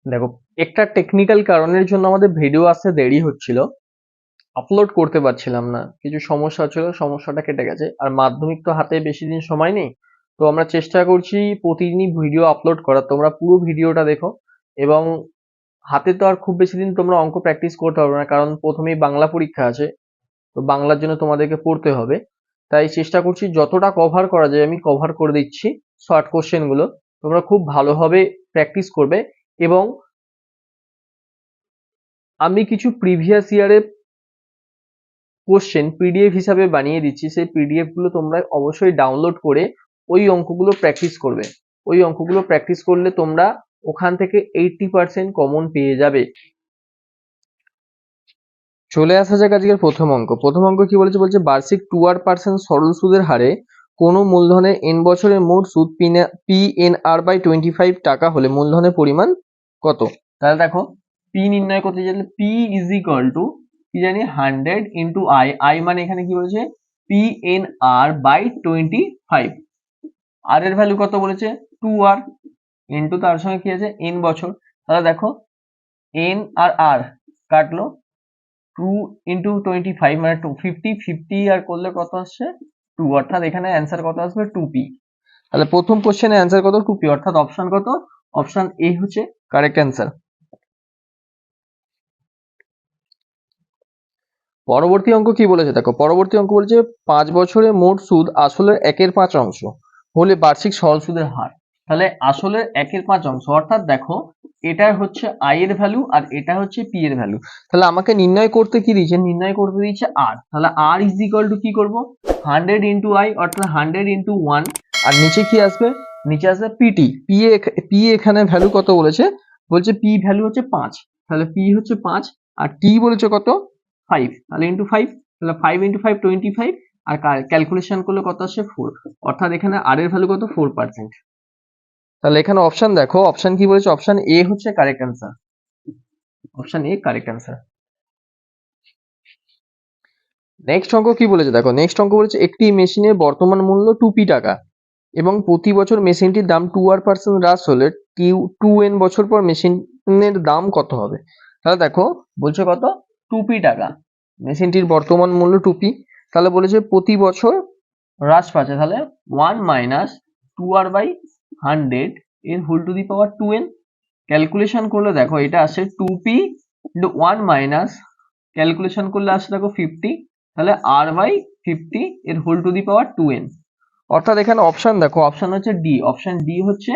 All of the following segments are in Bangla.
দেখো, একটা টেকনিক্যাল কারণের জন্য আমাদের ভিডিও আসতে দেরি হচ্ছিল, আপলোড করতে পারছিলাম না, কিছু সমস্যা ছিল, সমস্যাটা কেটে গেছে। আর মাধ্যমিক তো হাতে বেশি দিন সময় নেই, তো আমরা চেষ্টা করছি প্রতিদিনই ভিডিও আপলোড করার। তোমরা পুরো ভিডিওটা দেখো, এবং হাতে তো আর খুব বেশি দিন তোমরা অঙ্ক প্র্যাকটিস করতে পারবে না, কারণ প্রথমেই বাংলা পরীক্ষা আছে, তো বাংলার জন্য তোমাদেরকে পড়তে হবে। তাই চেষ্টা করছি যতটা কভার করা যায় আমি কভার করে দিচ্ছি শর্ট কোশ্চেন গুলো। তোমরা খুব ভালোভাবে প্র্যাকটিস করবে, এবং আমি কিছু প্রিভিয়াস ইয়ারের কোশ্চেন পিডিএফ হিসাবে বানিয়ে দিচ্ছি, সেই পিডিএফ গুলো তোমরা অবশ্যই ডাউনলোড করে ওই অঙ্কগুলো প্র্যাকটিস করবে। ওই অঙ্কগুলো প্র্যাকটিস করলে তোমরা ওখান থেকে 80% কমন পেয়ে যাবে। চলে আসা যাক আজকের প্রথম অঙ্ক। প্রথম অঙ্ক কি বলেছে? বলছে বার্ষিক 2% সরল সুদের হারে কোনো মূলধনের n বছরের মোট সুদ PNR/25 টাকা হলে মূলধনের পরিমাণ কত? তাহলে দেখো, পি নির্ণয় করতে গেলে পি ইজ ইকুয়াল টু কি জানি 100 ইন্টু আই। আই মানে এখানে কি বলেছে? PNR/25। আর এর ভ্যালু কত বলেছে? 2R ইন্টু তার সঙ্গে কি আছে? n বছর। তাহলে দেখো, n আর r কাটলো, 2 ইন্টু 25 মানে 250, 50 আর করলে কত আসছে? 2, অর্থাৎ এখানে অ্যান্সার কত আসবে? 2p। তাহলে প্রথম কোশ্চেনে অ্যান্সার কত? 2p, অর্থাৎ অপশন কত? অপশন এ হচ্ছে কারেক্ট অ্যান্সার। পরবর্তী অঙ্ক কি বলেছে দেখো, পরবর্তী অঙ্ক বলেছে 5 বছরে মোট সুদ আসলের 1/5 হলে বার্ষিক সরল সুদের হার। তাহলে আসলের 1/5, অর্থাৎ দেখো এটা হচ্ছে আই এর ভ্যালু আর এটা হচ্ছে পি এর ভ্যালু। তাহলে আমাকে নির্ণয় করতে কি দিয়েছে? নির্ণয় করতে দিয়েছে আর। তাহলে আর ইজ ইকুয়াল টু কি করব? 100 ইন্টু আই, অর্থাৎ 100 ইন্টু 1। আর নিচে কি আসবে? নিচে আসবে পিটি। পি এখানে ভ্যালু কত বলেছে? বলছে পি ভ্যালু হচ্ছে 5। তাহলে পি হচ্ছে 5, আর টি বলেছে কত? 5। তাহলে ইন্টু 5, তাহলে 5 ইন্টু 5 25, আর ক্যালকুলেশন করলে কত আসে? 4। অর্থাৎ এখানে আর এর ভ্যালু কত? 4%। তাহলে এখানে অপশন দেখো, অপশন কি বলেছে? অপশন এ হচ্ছে correct answer. Option A correct answer. Next অঙ্ক কি বলেছে দেখো, নেক্সট অঙ্ক বলেছে একটি মেশিনের বর্তমান মূল্য 2p টাকা এবং প্রতি বছর মেশিনটির দাম 2% হ্রাস হলে 2n বছর পর মেশিনের দাম কত হবে? তাহলে দেখো, বলছে কত? 2p টাকা, মেশিনটির বর্তমান মূল্য 2p। তাহলে বলেছে প্রতি বছর হ্রাস পাচ্ছে, তাহলে 1 মাইনাস 2r/100 এর whole to the power 2n। Calculation করলে দেখো এটা আসে 2p ইন্টু 1 মাইনাস, ক্যালকুলেশন করলে আসে দেখো 50, তাহলে r/50 এর whole to the power 2n। অর্থাৎ এখানে অপশন দেখো, অপশন হচ্ছে ডি। অপশন ডি হচ্ছে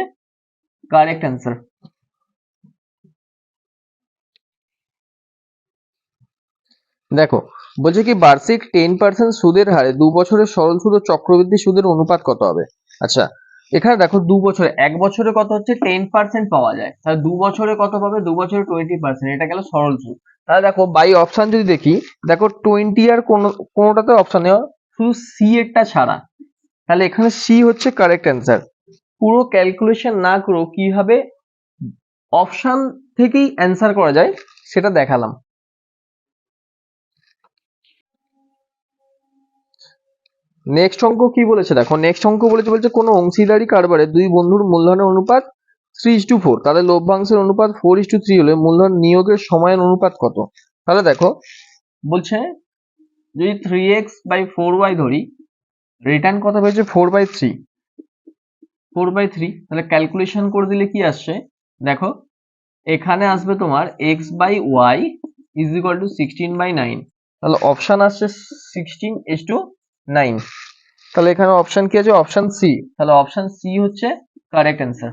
কারেক্ট অ্যান্সার। দেখো, বলছে কি বার্ষিক 10% সুদের হারে 2 বছরের সরল সুদ ও চক্রবৃদ্ধি সুদের অনুপাত কত হবে? আচ্ছা, এখানে দেখো 2 বছরে, 1 বছরে কত হচ্ছে? 10% পাওয়া যায়, তাহলে 2 বছরে কত পাবে? 2 বছরে 20%, এটা গেল সরল সুদ। তাহলে দেখো বাই অপশন যদি দেখি, দেখো 20 আর কোনোটাতে অপশন নেই, শুধু সি এরটা ছাড়া। তাহলে এখানে সি হচ্ছে কারেক্ট অ্যান্সার। পুরো ক্যালকুলেশন না করেও কিভাবে অপশন থেকেই অ্যান্সার করা যায় সেটা দেখালাম। নেক্সট অঙ্ক কি বলেছে দেখো, নেক্সট অঙ্ক বলছে কোনো অংশীদারি কারবারে দুই বন্ধুর মূলধনের অনুপাত 3:4, তাহলে লভ্যাংশের অনুপাত 4:3 হলে মূলধন নিয়োগের সময়ের অনুপাত কত? তাহলে দেখো, বলছে যদি 3x/4y ধরি, রিটার্ন কত পেয়েছে? 4/3। 4/3, তাহলে ক্যালকুলেশন করে দিলে কি আসছে দেখো, এখানে আসবে তোমার x/y ইজ ইকুয়াল টু 16/9। তাহলে অপশন আসছে 16:9। তাহলে এখানে অপশন কি আছে? Option C. তাহলে অপশন সি হচ্ছে কারেক্ট অ্যান্সার।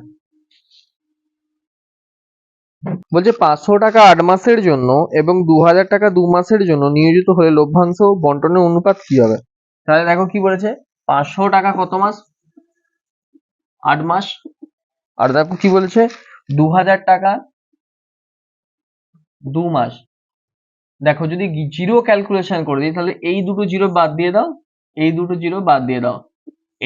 বলছে 500 টাকা 8 মাসের জন্য এবং 2000 টাকা 2 মাসের জন্য নিয়োজিত হলে লভ্যাংশ বন্টনের অনুপাত কি হবে? তাহলে দেখো কি বলেছে, 500 টাকা কত মাস? 8 মাস। আর দেখো কি বলেছে, 2000 টাকা 2 মাস। দেখো যদি জিরো ক্যালকুলেশন করে দিই, তাহলে এই দুটো জিরো বাদ দিয়ে দাও, এই দুটো জিরো বাদ দিয়ে দাও,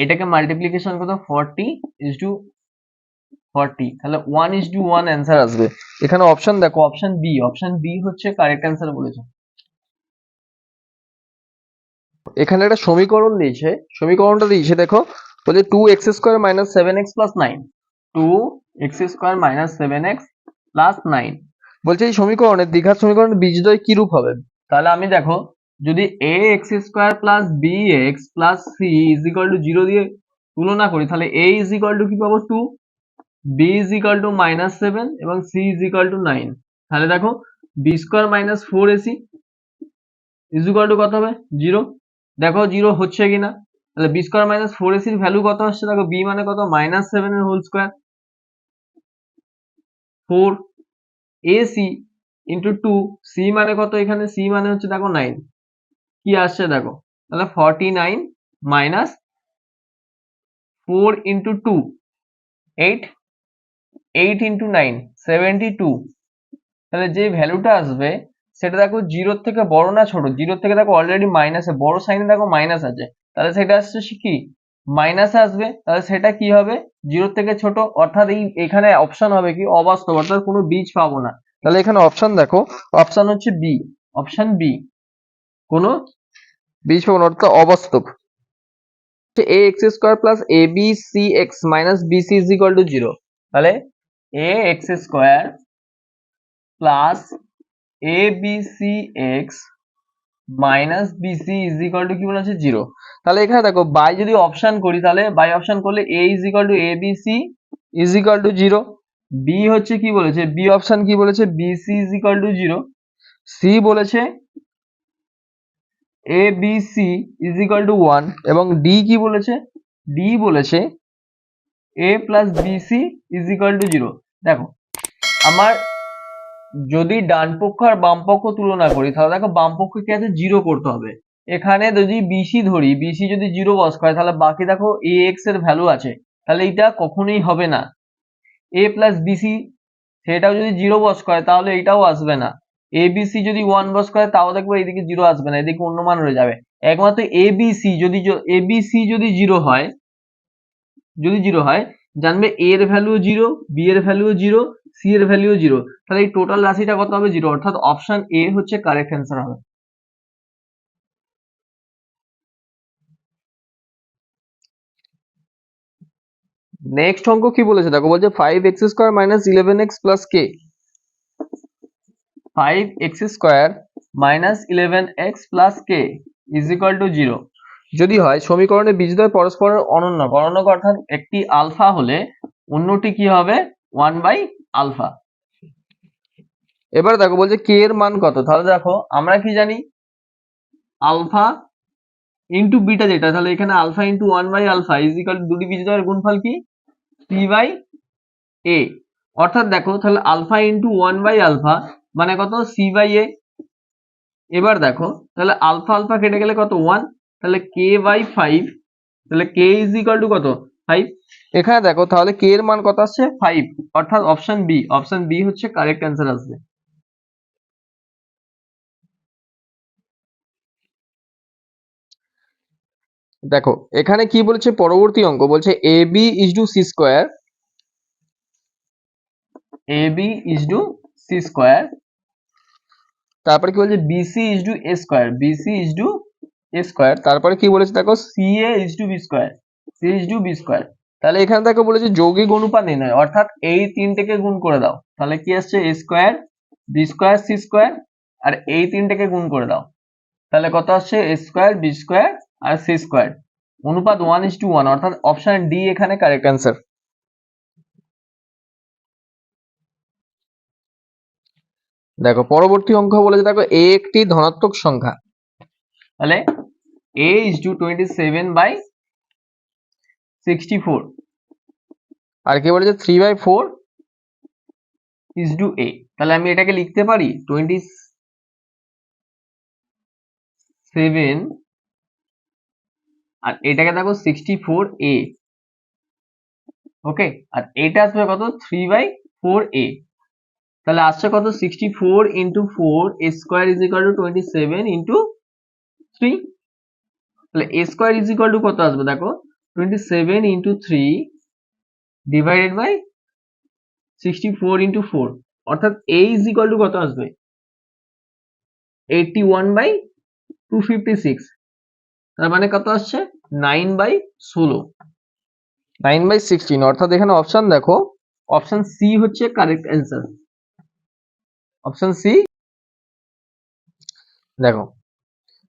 এটাকে মাল্টিপ্লিকেশন করো 40:40, তাহলে 1:1 অ্যান্সার আসবে। এখানে অপশন দেখো, অপশন বি। অপশন বি হচ্ছে কারেক্ট অ্যান্সার বলেছে। এখানে একটা সমীকরণ দিয়েছে, সমীকরণটা দিয়েছে দেখো, বলছে 2x² - 7x + 9, 2x² - 7x plus 9। বলছে এই সমীকরণের দ্বিঘাত সমীকরণের বীজদ্বয় কি রূপ হবে? তাহলে আমি দেখো যদি a x square plus b x plus c is equal two 0 দিয়ে তুলনা করি, তাহলে a ইজ ইকুয়াল টু কি পাবো 2, b ইজ ইকুয়াল টু -7 এবং c ইজ ইকুয়াল টু 9। তাহলে দেখো b square minus 4ac is equal two কত হবে 0। দেখো 0 হচ্ছে কিনা, তাহলে b স্কয়ার মাইনাস 4ac এর ভ্যালু কত আসছে, দেখো b মানে কত -7 এর whole square 4 ac into 2, c মানে কত, এখানে c মানে হচ্ছে দেখো 9, কি আসছে দেখো, তাহলে 49 মাইনাস 4 ইন্টু 2 8, 8 ইন্টু 9 72। তাহলে যে ভ্যালুটা আসবে সেটা দেখো জিরোর থেকে বড় না ছোট, জিরোর থেকে দেখো অলরেডি মাইনাসে বড় সাইনে দেখো মাইনাস আছে, তাহলে সেটা আসছে কি মাইনাসে আসবে, তাহলে সেটা কি হবে জিরোর থেকে ছোট, অর্থাৎ এখানে অপশন হবে কি অবাস্তব, অর্থাৎ কোনো বীজ পাবো না। তাহলে এখানে অপশন দেখো, অপশন হচ্ছে বি, অপশন বি, কোনো বীজ পাবো না অর্থাৎ অবাস্তব। a x square plus a b c x minus b c is equal two 0। তাহলে a x square plus a b c x minus b c is equal two কি বলেছে 0। তাহলে এখানে দেখো বাই যদি অপশন করি, তাহলে বাই অপশন করলে a is equal two a b c is equal two 0, b হচ্ছে কি বলেছে, b অপশন কি বলেছে b c is equal two 0, c বলেছে a b c is equal two 1 এবং d কি বলেছে, d বলেছে a plus b c is equal two 0। দেখো আমার যদি ডান পক্ষ আর বাম পক্ষ তুলনা করি, তাহলে দেখো বাম পক্ষ কি আছে 0 করতে হবে, এখানে যদি bc ধরি, bc যদি 0 বস করে তাহলে বাকি দেখো ax এর ভ্যালু আছে, তাহলে এটা কখনোই হবে না। a প্লাস bc সেটাও যদি 0 বস করে তাহলে এটাও আসবে না, abc যদি 1 বস করে তাও দেখবো এদিকে 0 আসবে না, এদিকে অন্য মান রয়ে যাবে। একমাত্র abc যদি 0 হয়, যদি 0 হয় জানবে a এর ভ্যালু 0, b এর ভ্যালু 0, c এর ভ্যালু 0, তাহলে এই টোটাল রাশিটা কত হবে 0, অর্থাৎ অপশন এ হচ্ছে কারেক্ট অ্যান্সার হবে। নেক্সট অঙ্ক কি বলেছে দেখো, বলছে 5x square minus 11x plus k, 5x square minus 11x plus k is equal two 0 যদি হয় সমীকরণের বীজদ্বয় পরস্পরের অনন্য, অনন্য অর্থাৎ একটি আলফা হলে অন্যটি কি হবে 1 বাই আলফা। এবার দেখো বলছে কে এর মান কত, তাহলে দেখো আমরা কি জানি আলফা ইন্টু বিটা যেটা, তাহলে এখানে alpha into 1 by alpha is equal to দুটি বীজদ্বয়ের গুণফল কি c বাই a, অর্থাৎ দেখো তাহলে আলফা ইন্টু 1 বাই আলফা মানে কত c বাই a। এবার দেখো তাহলে আলফা আলফা কেটে গেলে কত 1, তাহলে k বাই 5, তাহলে k ইজ ইকুয়াল টু কত 5। এখানে দেখো তাহলে k এর মান কত আসছে 5, অর্থাৎ অপশন বি, অপশন বি হচ্ছে কারেক্ট অ্যান্সার আসবে। দেখো এখানে কি বলেছে পরবর্তী অঙ্ক, বলছে ab is to c square, ab is to c square, তারপরে কি বলছে bc is to a square, bc is to a square, তারপরে কি বলেছে দেখো ca is to b square, c is to b square. তাহলে এখানে দেখো বলেছে যৌগিক অনুপাত নির্ণয়, অর্থাৎ এই তিনটেকে গুণ করে দাও, তাহলে কি আসছে a square, b square, c square, আর এই তিনটেকে গুণ করে দাও, তাহলে কত আসছে a স্কয়ার, b স্কয়ার আর c স্কয়ার, অনুপাত 1:1, অর্থাৎ অপশন ডি এখানে কারেক্ট অ্যান্সার। দেখো পরবর্তী অঙ্ক বলেছে দেখো a একটি ধনাত্মক সংখ্যা, তাহলে a is to 27/64, আর কি বলেছে 3/4 is to a, তাহলে আমি এটাকে লিখতে পারি 27 আর এটাকে দেখো 64a, ওকে, আর এটা আসবে কত 3/4a, তাহলে আসছে কত 64 into 4 a square is equal to 27 into 3, তাহলে a square is equal to কত আসবে দেখো 27 into 3 divided by 64 into 4, অর্থাৎ a is equal to কত আসবে 81/256, তার মানে কত আসছে 9/16, 9/16, অর্থাৎ এখানে অপশন দেখো অপশন সি হচ্ছে কারেক্ট অ্যান্সার। Option C. দেখো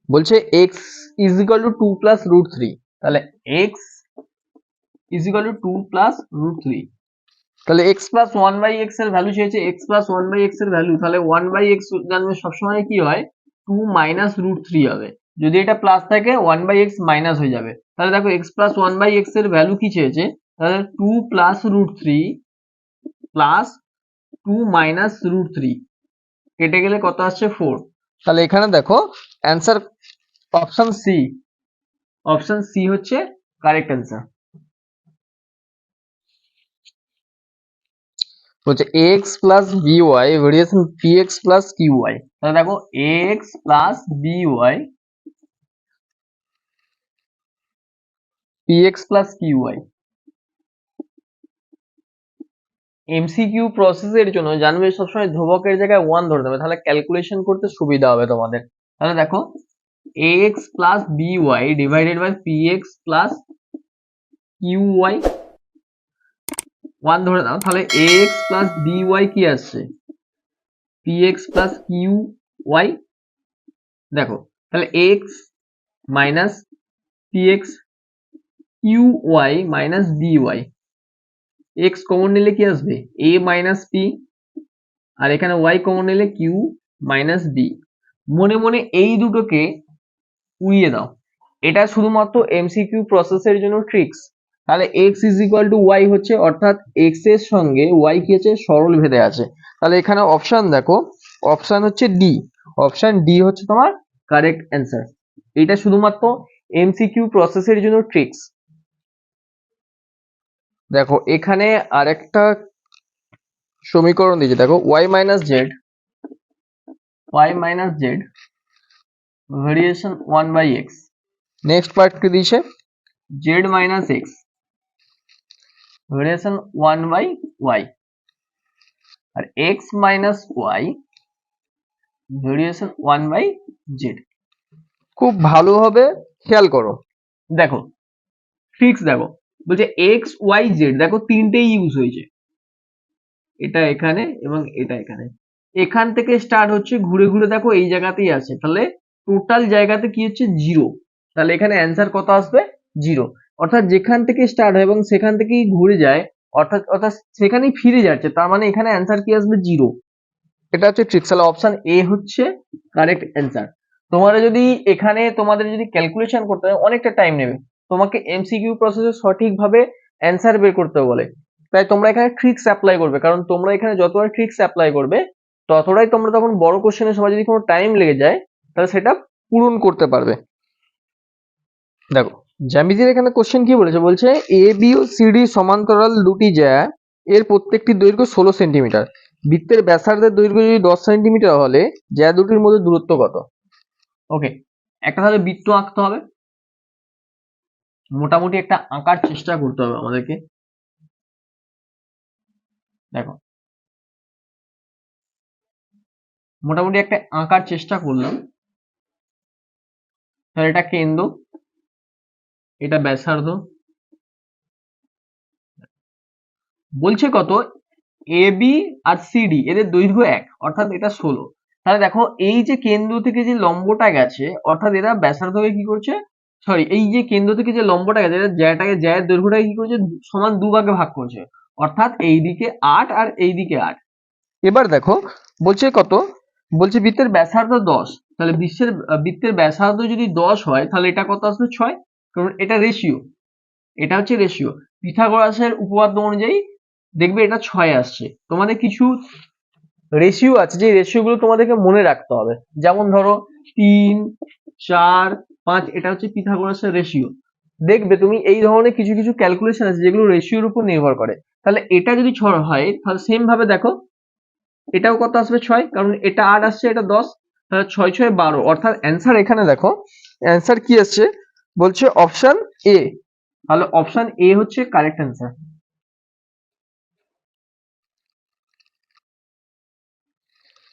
বলছে x is equal to 2 plus root 3, তাহলে x is equal to 2 plus root 3, তাহলে এক্স প্লাস 1/x এর ভ্যালু চেয়েছে, এক্স প্লাস 1/x এর ভ্যালু, তাহলে 1/x জানবে সবসময় কি হয় 2 মাইনাস রুট 3 হবে, যদি এটা প্লাস থাকে 1/x মাইনাস হয়ে যাবে। তাহলে দেখো এক্স প্লাস 1/x এর ভ্যালু কি চেয়েছে, তাহলে 2 plus root 3 plus 2 minus root 3, কেটে গেলে কত আসছে 4। তাহলে এখানে দেখো answer option C, option C হচ্ছে কারেক্ট অ্যান্সার। বলছে x plus b y variation p x plus q y, তাহলে দেখো x plus b y p x plus q y. MCQ প্রসেসের জন্য জানবে সবসময় ধ্রুবকের জায়গায় 1 ধরতে হবে, তাহলে ক্যালকুলেশন করতে সুবিধা হবে তোমাদের। তাহলে দেখো x plus b y divided by p x plus q y 1 ধরে দাও, তাহলে এক্স প্লাস বিওয়াই কি আসছে p x plus q y. দেখো তাহলে x minus p x q y minus b y, x common নিলে কি আসবে এ মাইনাস পি, আর এখানে ওয়াই কমন নিলে কিউ মাইনাস বি। মনে মনে এই দুটোকে উড়িয়ে দাও, এটা শুধুমাত্র এমসিকিউ প্রসেসের জন্য ট্রিক্স। তাহলে x is equal to y হচ্ছে, অর্থাৎ এক্স এর সঙ্গে ওয়াই কি আছে সরল ভেদে আছে। তাহলে এখানে অপশন দেখো, অপশন হচ্ছে ডি, অপশন ডি হচ্ছে তোমার কারেক্ট অ্যান্সার। এটা শুধুমাত্র এমসিকিউ প্রসেসের জন্য ট্রিক্স। দেখো এখানে আরেকটা সমীকরণ দিয়েছে, দেখো y minus z, y minus z variation 1/x, next part কি দিয়েছে z minus x variation 1/y, আর x minus y variation 1/z। খুব ভালোভাবে খেয়াল করো, দেখো ট্রিক্স দেখো, বলছে এক্স ওয়াই জেড, দেখো তিনটেই ইউজ হয়েছে, এটা এখানে এবং এটা এখানে, এখান থেকে স্টার্ট হচ্ছে ঘুরে ঘুরে দেখো এই জায়গাতেই আছে, তাহলে টোটাল জায়গাতে কি হচ্ছে 0, তাহলে এখানে অ্যান্সার কত আসবে 0, অর্থাৎ যেখান থেকে স্টার্ট হয় এবং সেখান থেকেই ঘুরে যায়, অর্থাৎ অর্থাৎ সেখানেই ফিরে যাচ্ছে, তার মানে এখানে অ্যান্সার কি আসবে 0। এটা হচ্ছে ট্রিক্স, তাহলে অপশন এ হচ্ছে কারেক্ট অ্যান্সার। তোমাদের যদি এখানে তোমাদের যদি ক্যালকুলেশন করতে হয় অনেকটা টাইম নেবে, তোমাকে এমসিকিউ প্রসেসে সঠিকভাবে অ্যান্সার বের করতে বলে, তাই তোমরা এখানে ট্রিক্স অ্যাপ্লাই করবে, কারণ তোমরা এখানে যতটা ট্রিক্স অ্যাপ্লাই করবে ততটাই তোমরা তখন বড় কোশ্চেনের সময় যদি কোনো টাইম লেগে যায় তাহলে সেটা পূরণ করতে পারবে। দেখো জ্যামিতির এখানে কোশ্চেন কি বলেছে, বলছে এ বি ও সিডি সমান্তরাল দুটি জ্যা এর প্রত্যেকটি দৈর্ঘ্য 16 সেন্টিমিটার, বৃত্তের ব্যাসার্ধের দৈর্ঘ্য যদি 10 সেন্টিমিটার হলে জ্যা দুটির মধ্যে দূরত্ব কত। ওকে, একটা তাহলে বৃত্ত আঁকতে হবে, মোটামুটি একটা আঁকার চেষ্টা করতে হবে আমাদেরকে। দেখো মোটামুটি একটা আঁকার চেষ্টা করলাম, তাহলে এটা কেন্দ্র, এটা ব্যাসার্ধ, বলছে কত এ বি আর সিডি এদের দৈর্ঘ্য 1, অর্থাৎ এটা 16। তাহলে দেখো এই যে কেন্দ্র থেকে যে লম্বটা গেছে, অর্থাৎ এরা ব্যাসার্ধকে কি করছে, সরি এই যে কেন্দ্র থেকে যে লম্বটা গেছে এটা জ্যায়ের দৈর্ঘ্যটাকে কি করছে সমান 2 ভাগে ভাগ করছে, অর্থাৎ এইদিকে 8 আর এইদিকে 8। এবার দেখো বলছে কত, বলছে বৃত্তের ব্যাসার্ধ 10, তাহলে বৃত্তের ব্যাসার্ধ যদি 10 হয় তাহলে এটা কত আসবে 6, কারণ এটা রেশিও, এটা হচ্ছে রেশিও, পিথাগোরাসের উপপাদ্য অনুযায়ী দেখবে এটা 6 আসছে। তোমাদের কিছু রেশিও আছে যে রেশিও গুলো তোমাদেরকে মনে রাখতে হবে, যেমন ধরো 3, 4, 5, এটা হচ্ছে পিথাগোরাসের রেশিও। দেখবে তুমি এই ধরনের কিছু কিছু ক্যালকুলেশন আছে যেগুলো রেশিওর উপর নির্ভর করে, তাহলে এটা যদি 6 হয় তাহলে সেম ভাবে দেখো এটাও কত আসবে 6, কারণ এটা 8 আসছে এটা 10, তাহলে 6 6 12, অর্থাৎ অ্যান্সার এখানে দেখো অ্যান্সার কি আসছে, বলছে অপশন এ, তাহলে অপশন এ হচ্ছে কারেক্ট অ্যান্সার।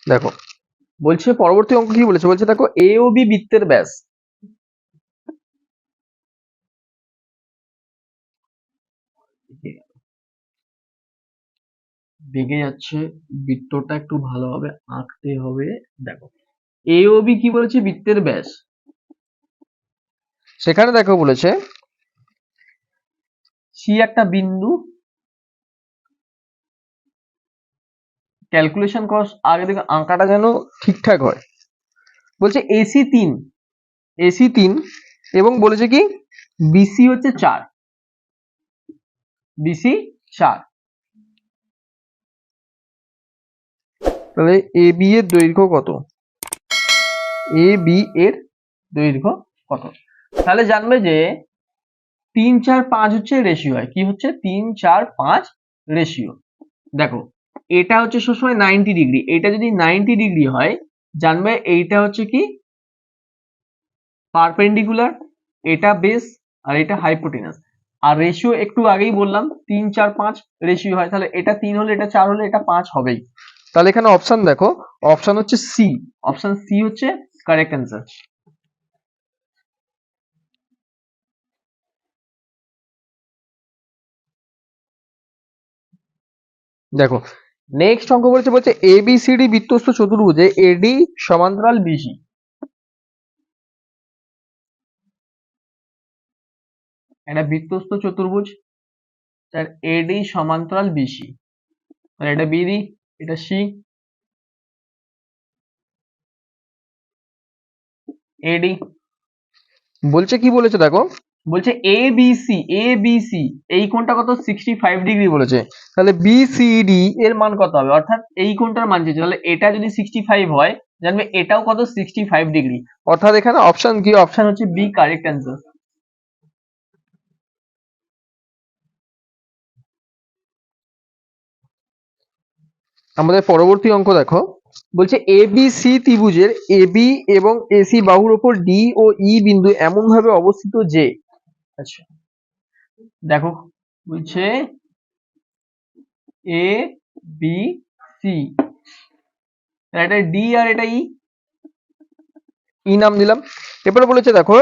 দেখো বলছে পরবর্তী অঙ্ক কি বলেছে, বলছে দেখো এ ও বি বৃত্তের ব্যাস, বেগে যাচ্ছে, বৃত্তটা একটু ভালোভাবে আঁকতে হবে। দেখো এ ও বি কি বলেছে, বৃত্তের ব্যাস। সেখানে দেখো বলেছে সি একটা বিন্দু, ক্যালকুলেশন কর আগে থেকে, আঁকাটা যেন ঠিকঠাক হয়। বলছে এসি 3, এসি 3 এবং বলেছে কি বিসি হচ্ছে 4, বিসি 4। তাহলে এ বি এর দৈর্ঘ্য কত, এ বি এর দৈর্ঘ্য কত? তাহলে জানবে যে 3 4 5 হচ্ছে রেশিও হয়, কি হচ্ছে 3 4 5 রেশিও। দেখো এটা হচ্ছে সবসময় 90 ডিগ্রি, এটা যদি 90 ডিগ্রি হয় জানবে এইটা হচ্ছে কি পারপেন্ডিকুলার, এটা বেস আর এটা হাইপোটেনাস। আর রেশিও একটু আগেই বললাম 3 4 5 রেশিও হয়, তাহলে এটা 3 হলে এটা 4 হলে এটা 5 হবেই। তাহলে এখানে অপশন দেখো, অপশন হচ্ছে সি, অপশন সি হচ্ছে কারেক্ট অ্যান্সার। দেখো নেক্সট অঙ্ক বলছে, বলছে এবিসিডি বৃত্তস্থ চতুর্ভুজে এডি সমান্তরাল বিসি। এটা বৃত্তস্থ চতুর্ভুজ, তার এডি সমান্তরাল বিসি, তাহলে এটা বিডি, এটা সি, এডি। বলছে কি বলেছে দেখো, বলছে A B C, A B C এই কোণটা কত 65 ডিগ্রি বলেছে, তাহলে বিসিডি এর মান কত হবে, অর্থাৎ এই কোণটার মান চেয়েছে, তাহলে এটা যদি 65 হয় জানবে এটাও কত 65 ডিগ্রি, অর্থাৎ এখানে অপশন কি, অপশন হচ্ছে বি কারেক্ট অ্যান্সার। আমাদের পরবর্তী অঙ্ক দেখো, বলছে এবিসি ত্রিভুজের এবি এবং এসি বাহুর উপর ডি ও ই বিন্দু এমন ভাবে অবস্থিত যে, আচ্ছা দেখো বলছে এ বি সি, এটা ডি আর এটা ই, ই নাম দিলাম। এরপরে বলেছে দেখো,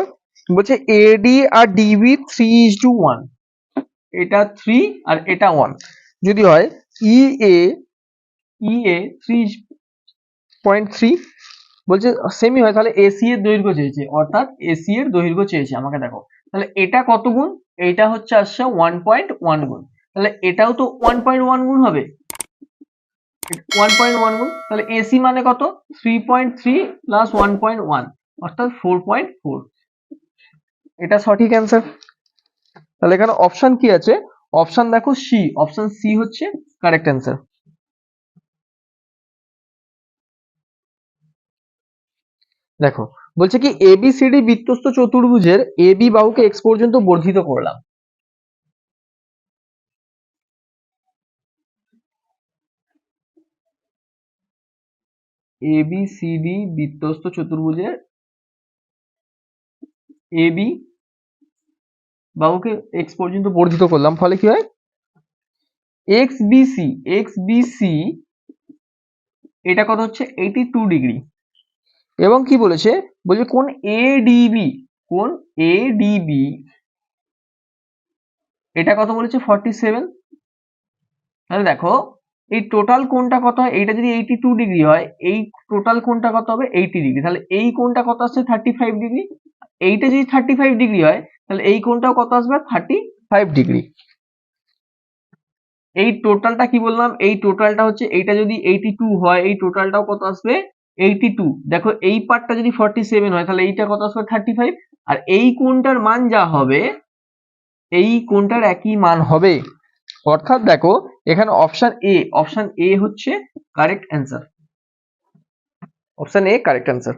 বলছে এডি আর ডিবি 3:1, এটা 3 আর এটা 1 যদি হয়, ই এ 3.3 বলছে সেমি হয়, তাহলে এসি এর দৈর্ঘ্য চেয়েছে, অর্থাৎ এসি এর দৈর্ঘ্য চেয়েছে আমাকে। দেখো তাহলে এটা কত গুণ, এটা হচ্ছে আসছে 1.1 গুণ, তাহলে এটাও তো 1.1 গুণ হবে, 1.1 গুণ, তাহলে এসি মানে কত 3.3 প্লাস 1.1 অর্থাৎ 4.4, এটা সঠিক অ্যান্সার। তাহলে এখানে অপশন কি আছে, অপশন দেখো সি, অপশন সি হচ্ছে কারেক্ট অ্যান্সার। দেখো বলছে কি এবিসিডি বৃত্তস্থ চতুর্ভুজের এবি বাহুকে এক্স পর্যন্ত বর্ধিত করলাম। এবিসিডি বৃত্তস্থ চতুর্ভুজের এবি বাহুকে এক্স পর্যন্ত বর্ধিত করলাম, ফলে কি হয় এক্স বিসি, এক্স বিসি এটা কত হচ্ছে 82 ডিগ্রি, এবং কি বলেছে, বলছে কোন এডিবি, কোন এডিবি এটা কত বলেছে 47। তাহলে দেখো এই টোটাল কোণটা কত হয়, এইটা যদি 82 ডিগ্রি হয় এই টোটাল কোণটা কত হবে 80 ডিগ্রি, তাহলে এই কোণটা কত আসছে 35 ডিগ্রি, এইটা যদি 35 ডিগ্রি হয় তাহলে এই কোণটাও কত আসবে 35 ডিগ্রি। এই টোটালটা কি বললাম, এই টোটালটা হচ্ছে এইটা যদি 82 হয় এই টোটালটাও কত আসবে 82। দেখো এই পার্টটা যদি 47 হয় তাহলে এইটা কত আসবে 35, আর এই কোণটার মান যা হবে এই কোণটার একই মান হবে, অর্থাৎ দেখো এখানে অপশন এ, অপশন এ হচ্ছে correct answer, option A correct answer.